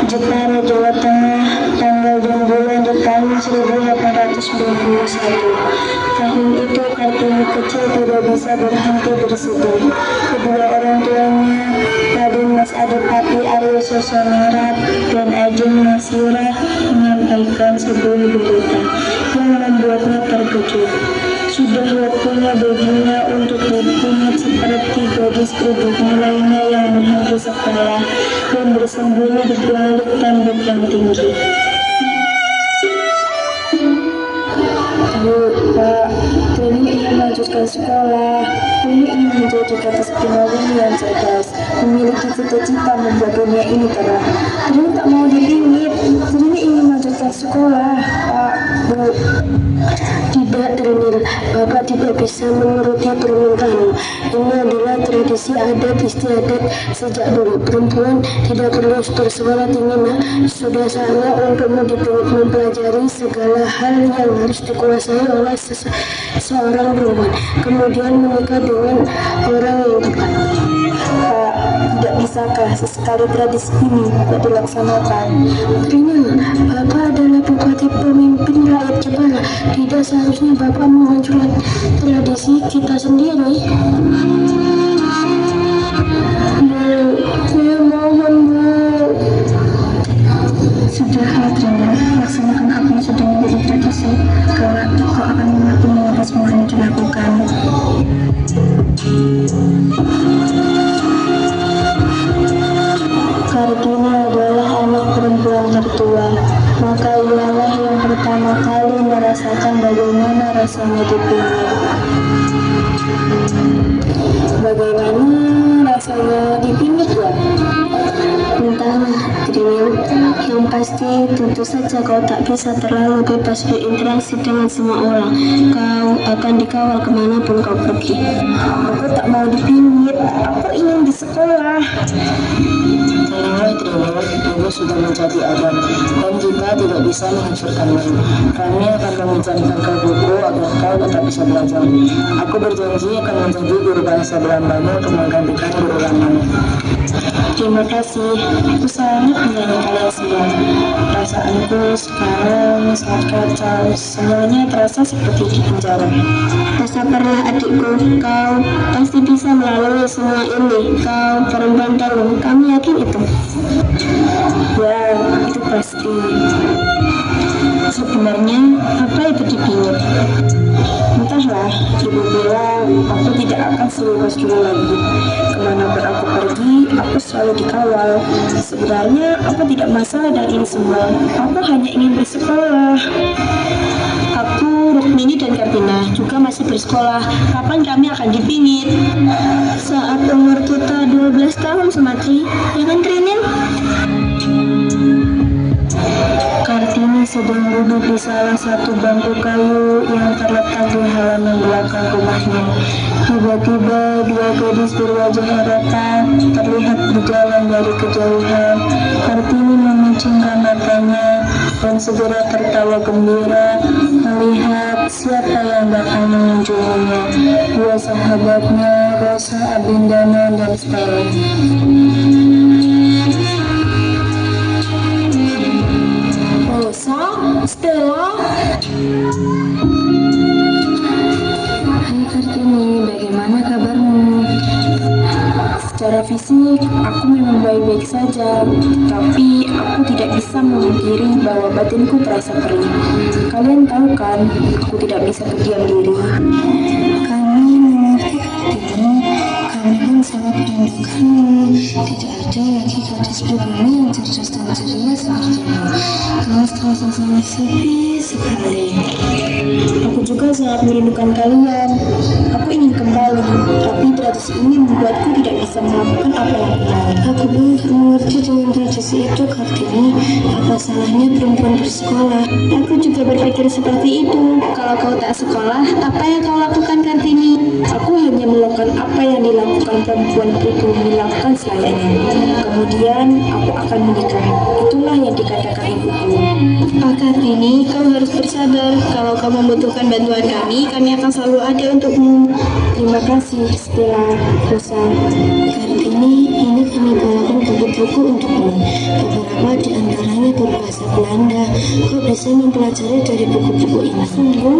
Jepara, Jawa Tengah, tanggal dan bulan di tahun 1891. Tahun itu Kartini kecil tidak bisa berhenti bersedih. Kedua orang tuanya, Raden Mas Adipati Aryo Sosonerat dan Ajeng Masirah, menyampaikan sebuah berita yang membuatnya terkejut. Sudah waktunya baginya untuk berpungut seperti gadis kerudungnya lainnya yang berhenti sekolah dan bersembunyi di balik tembok yang tinggi. Pak, Trini ingin melanjutkan sekolah. Trini ingin menjadi gadis primawati yang cerdas, memiliki cita-cita membuat dunia ini terang. Trini tak mau dipingit. Trini ingin melanjutkan sekolah, Pak, Bu. Tidak, Trini. Bapak tidak bisa menuruti permintaanmu. Ini adalah tradisi adat istiadat sejak dulu. Perempuan tidak perlu bersuara tinggi, nak. Sudah saatnya untukmu dipingit mempelajari segala hal yang harus dikuasai oleh seorang perempuan, kemudian menikah dengan orang yang tepat. Pak, tidak bisakah sesekali tradisi ini tidak dilaksanakan? Trini, Bapak adalah bupati pemimpin rakyat Jepara. Tidak seharusnya Bapak menghancurkan tradisi kita sendiri. Saya mohon, Bu. Sudahlah, Trini, laksanakan apa yang sudah menjadi tradisi. Kelak kau akan mengerti semua yang dilakukan. Kartini adalah anak perempuan tertua, maka ialah yang pertama kali merasakan bagaimana rasanya dipingit. Bagaimana rasanya dipingit, ya? Entahlah, Trini. Yang pasti, tentu saja kau tak bisa terlalu bebas berinteraksi dengan semua orang. Kau akan dikawal kemanapun kau pergi. Aku tak mau dipingit. Aku ingin di sekolah. Tenanglah, Trini. Ibu sudah menjadi adat, dan kita tidak bisa menghancurkannya. Kami akan meminjamkan kau buku agar kau tetap bisa belajar. Aku berjanji akan menjadi guru bahasa Belandamu untuk menggantikan guru lamamu. Terima kasih. Aku sangat menyayangi kalian semua. Perasaanku sekarang sangat kacau. Semuanya terasa seperti di penjara. Sabarlah adikku, kau pasti bisa melalui semua ini. Kau perempuan tangguh, kami yakin itu. Ya, itu pasti. Sebenarnya apa itu dipingit? Entahlah, ibu bilang aku tidak akan sebebas dulu lagi. Kemanapun aku pergi, aku selalu dikawal. Sebenarnya aku tidak masalah dengan ini semua. Aku hanya ingin bersekolah. Aku, Rukmini dan Kartina juga masih bersekolah. Kapan kami akan dipingit? Saat umur kita 12 tahun, Sumatri. Ya kan, Trinin? Kartini sedang duduk di salah satu bangku kayu yang terletak di halaman belakang rumahnya. Tiba-tiba dua gadis berwajah harapan terlihat berjalan dari kejauhan. Kartini memicingkan matanya dan segera tertawa gembira melihat siapa yang datang mengunjunginya. Dua sahabatnya, Rosa, Abindana, dan Stella. Stella. Hai Kartini, bagaimana kabarmu? Secara fisik, aku memang baik-baik saja, tapi aku tidak bisa memungkiri bahwa batinku terasa perih. Kalian tahu kan, aku tidak bisa berdiam diri. Kami mengerti Kartini, kami pun sangat merindukanmu. Tidak ada lagi gadis berbumi yang cerdas dan ceria sepertimu. Kelas terasa sangat sepi sekali. Aku juga sangat merindukan kalian. Aku ingin kembali, tapi tradisi ini membuatku tidak bisa melakukan apa yang benar. Aku pun mengerti dengan tradisi itu, Kartini. Apa salahnya perempuan bersekolah? Aku juga berpikir seperti itu. Kalau kau tak sekolah, apa yang kau lakukan, Kartini? Aku hanya melakukan apa yang dilakukan perempuan itu dilakukan selayaknya. Kemudian aku akan menikah. Itulah yang dikatakan ibuku. Pak Kartini, kau harus bersabar. Kalau kau membutuhkan bantuan kami akan selalu ada untukmu. Terima kasih, Stella, Rosa. Kartini, ini kami bawakan buku-buku untukmu. Beberapa di antaranya berbahasa Belanda. Kau bisa mempelajari dari buku-buku ini. Sungguh,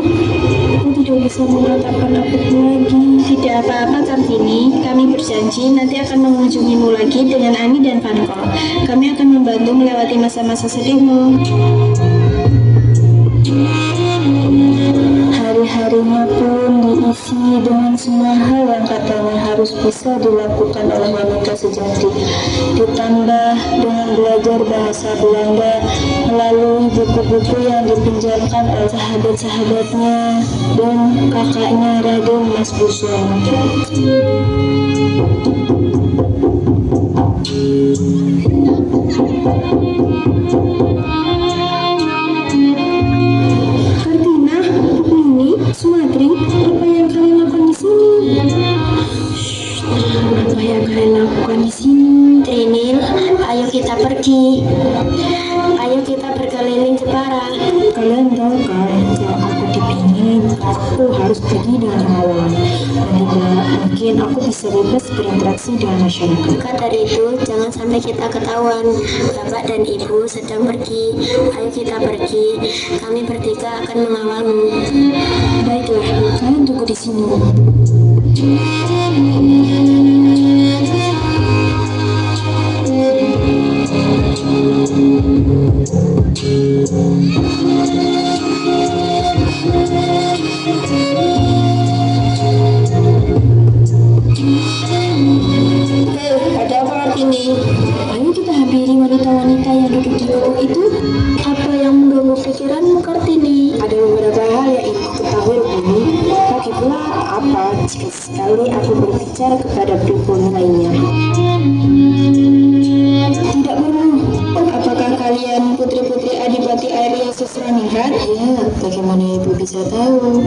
aku tidak bisa mengatakan apapun lagi. Tidak apa-apa, Kartini. Kami berjanji nanti akan mengunjungimu lagi dengan Ani dan Vanko. Kami akan membantu melewati masa-masa sedihmu. Hari-harinya pun diisi dengan semua hal yang katanya harus bisa dilakukan oleh wanita sejati. Ditambah dengan belajar bahasa Belanda melalui buku-buku yang dipinjamkan oleh sahabat-sahabatnya dan kakaknya Raden Mas Buson. Sumatri, apa yang kalian lakukan di sini? Apa yang kalian lakukan di sini? Trinil, ayo kita pergi. Ayo kita berkeliling Jepara. Kalian tahu kan, kalau aku dipingin, aku harus pergi dengan melawan. Tidak mungkin aku bisa bebas berinteraksi dengan masyarakat. Maka dari itu, jangan sampai kita ketahuan. Bapak dan Ibu sedang pergi. Ayo kita pergi. Kami bertiga akan mengawalmu. Baiklah, kalian tunggu di sini. Ada apa Kartini? Ayo kita hampiri wanita-wanita yang duduk di bawah itu. Apa yang mengganggu pikiranmu, Kartini? Ada beberapa hal yang ingin ketahui, Rukmini. Lagi pula apa jika sekali aku berbicara kepada pribumi lainnya? Tidak perlu. Apakah kalian putri-putri Adipati Arya Susraningrat? Ya, bagaimana ibu bisa tahu?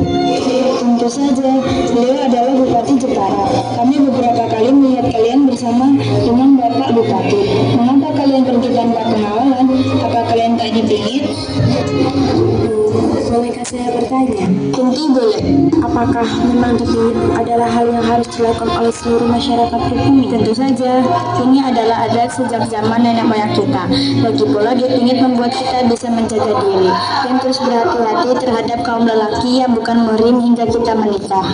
Tentu saja, beliau adalah Bupati Jepara. Kami beberapa kali melihat kalian bersama dengan Bapak Bupati. Mengapa kalian pergi tanpa pengawalan? Apa kalian tak dipingit? Bolehkah saya bertanya? Tentu boleh. Apakah memang dipingit adalah hal yang harus dilakukan oleh seluruh masyarakat pribumi? Tentu saja. Ini adalah adat sejak zaman nenek moyang kita. Lagi pula dipingit membuat kita bisa menjaga diri dan terus berhati-hati terhadap kaum lelaki yang bukan murim hingga kita menikah.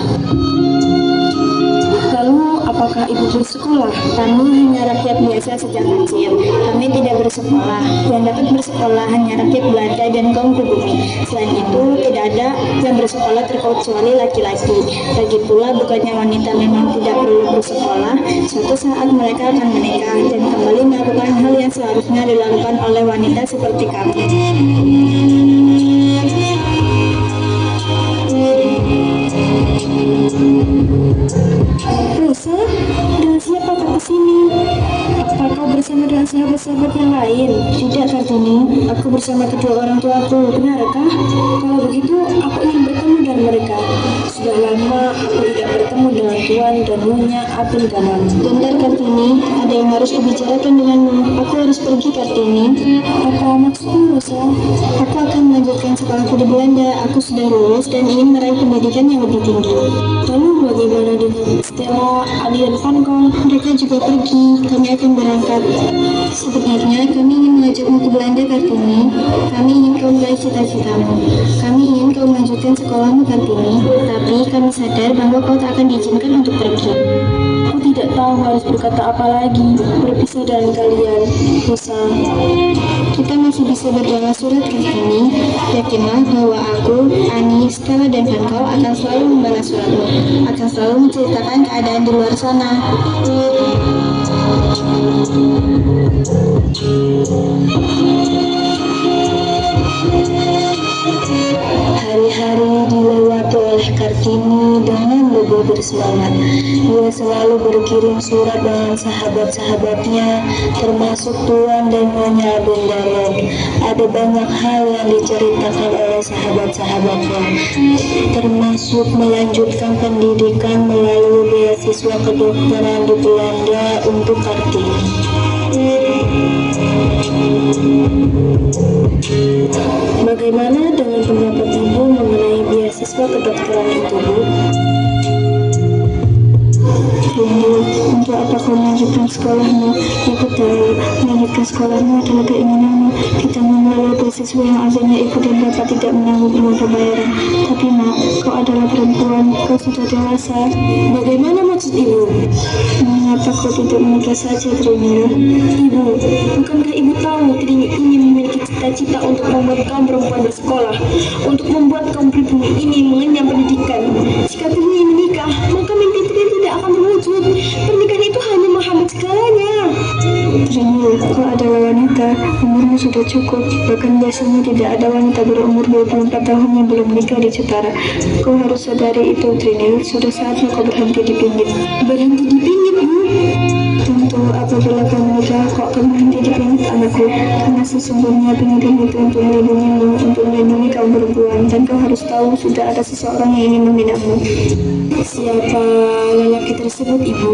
Lalu, apakah ibu bersekolah? Kami hanya rakyat biasa sejak kecil. Kami tidak bersekolah. Yang dapat bersekolah hanya rakyat Belanda dan kaum pribumi. Selain itu, tidak ada yang bersekolah terkecuali laki-laki. Lagi pula, bukannya wanita memang tidak perlu bersekolah. Suatu saat mereka akan menikah dan kembali melakukan hal yang seharusnya dilakukan oleh wanita seperti kami. Rosa, dengan siapa kau kesini? Apa kau bersama dengan sahabat-sahabat yang lain? Tidak, Kartini. Aku bersama kedua orang tuaku. Benarkah? Kalau begitu, aku ingin bertemu dengan mereka. Sudah lama aku tidak bertemu dengan Tuan dan Nyonya Apin Ganan. Bentar, Kartini. Ada yang harus kubicarakan denganmu. Aku harus pergi, Kartini. Apa maksudmu, Rosa? Aku akan melanjutkan sekolahku di Belanda. Aku sudah lulus dan ingin meraih pendidikan yang lebih tinggi. Lalu bagaimana dengan Stella, Adi dan Vanko? Mereka juga pergi. Kami akan berangkat. Sebenarnya kami ingin mengajakmu ke Belanda, Kartini. Kami ingin kau meraih cita-citamu. Kami ingin kau melanjutkan sekolahmu, Kartini. Tapi kami sadar bahwa kau tak akan diizinkan untuk pergi. Aku tidak tahu harus berkata apa lagi. Berpisah dengan kalian, Rosa. Kita masih bisa berjalan surat, Kartini. Yakinlah bahwa aku, Ani, Stella, dan Vanko akan selalu membalas suratmu. Akan selalu menceritakan keadaan di luar sana. Hari-hari dilewati oleh Kartini dengan lebih bersemangat. Dia selalu berkirim surat dengan sahabat-sahabatnya, termasuk Tuan dan Nyonya Bendalan. Ada banyak hal yang diceritakan oleh sahabat-sahabatnya, termasuk melanjutkan pendidikan melalui beasiswa kedokteran di Belanda untuk Kartini. Bagaimana dengan pendapat ibu mengenai beasiswa kedokteran itu, Bu? Ibu, untuk apa melanjutkan sekolahmu. Ibu tahu, melanjutkan sekolahmu adalah keinginanmu. Kita melalui beasiswa yang asalnya ibu dan bapak tidak menanggung uang pembayaran. Tapi nak, kau adalah perempuan, kau sudah dewasa. Bagaimana maksud ibu? Mengapa kau tidak menikah saja, Trinil? Ibu, bukankah ibu tahu Trini ingin memiliki cita-cita untuk membuat kaum perempuan bersekolah, untuk membuat kaum pribumi ini mengenyam pendidikan? Jika Trini menikah, maka mimpi Trini tidak akan terwujud. Pernikahan itu hanya menghambat segalanya. Trinil, kau adalah wanita, umurmu sudah cukup. Bahkan biasanya tidak ada wanita berumur 24 tahun yang belum menikah di Cetara. Kau harus sadari itu, Trinil. Sudah saatnya kau berhenti dipingit. Berhenti dipingit, Bu? Tentu apabila kau menikah, kau akan berhenti dipingit, anakku. Karena sesungguhnya pingitan itu untuk melindungimu, untuk melindungi kaum perempuan. Dan kau harus tahu sudah ada seseorang yang ingin meminangmu. Siapa lelaki tersebut, Ibu?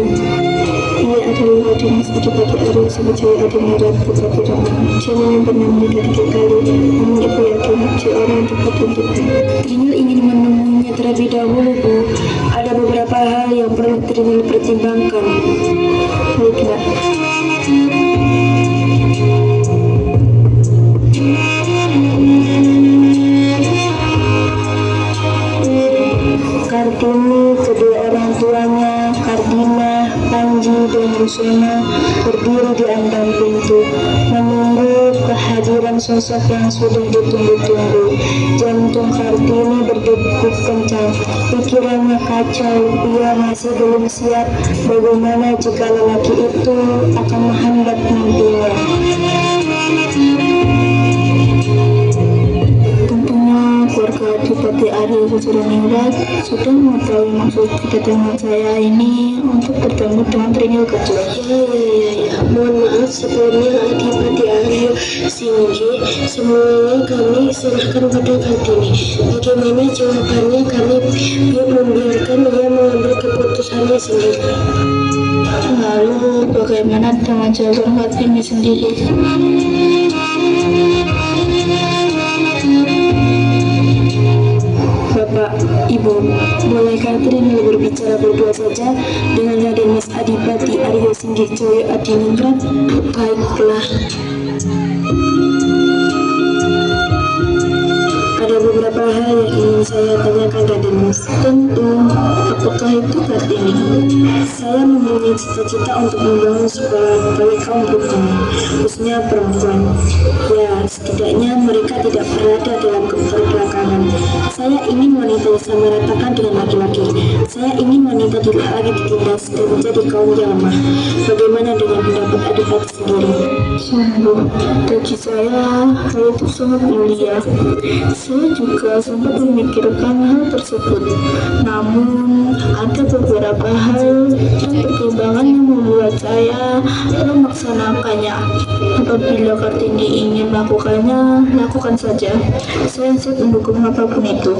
Ia adalah Dimas Adipati Aryo Sibujaya Adiningrat Putra Rama. Dia memang pernah menikah 3 kali, namun ibu yakin dia orang yang tepat untuknya. Trinil ingin menemuinya terlebih dahulu, Bu. Ada beberapa hal yang perlu Trinil pertimbangkan. Baiklah. Kartini, kedua orang tuanya, Kardina, Panji, dan Rusena berdiri di ambang pintu, menunggu kehadiran sosok yang sudah ditunggu-tunggu. Jantung Kartini berdegup kencang, pikirannya kacau. Ia masih belum siap bagaimana jika lelaki itu akan menghambat mimpinya. Keluarga Adipati Aryo Sudraningrat sudah mengetahui maksud kedatangan saya ini untuk bertemu dengan Trinil Kecil. Ya. Mohon maaf sebelumnya Adipati Aryo Singgi. Semuanya kami serahkan pada Kartini. Bagaimana jawabannya, kami membiarkan ia mengambil keputusannya sendiri. Lalu bagaimana dengan jawaban Kartini sendiri? Bapak, Ibu, bolehkah Trinil berbicara berdua saja dengan Raden Mas Adipati Aryo Singgih Joyo Adiningrat? Baiklah. Ada beberapa hal yang ingin saya tanyakan, Raden Mas. Tentu, apakah itu Kartini? Saya mempunyai cita-cita untuk membangun sekolah bagi kaum perempuan, khususnya perempuan. Ya, setidaknya mereka tidak berada dalam keterbelakangan. Saya ingin wanita disamaratakan dengan laki-laki. Saya ingin wanita tidak lagi ditindas dan menjadi kaum yang lemah. Bagaimana dengan pendapat Adipati sendiri? Sungguh, bagi saya hal itu sangat mulia. Saya juga sempat memikirkan hal tersebut. Namun, ada beberapa hal dan pertimbangan yang membuat saya melaksanakannya. Apabila Kartini ingin melakukannya, lakukan saja. Saya siap mendukung apapun itu.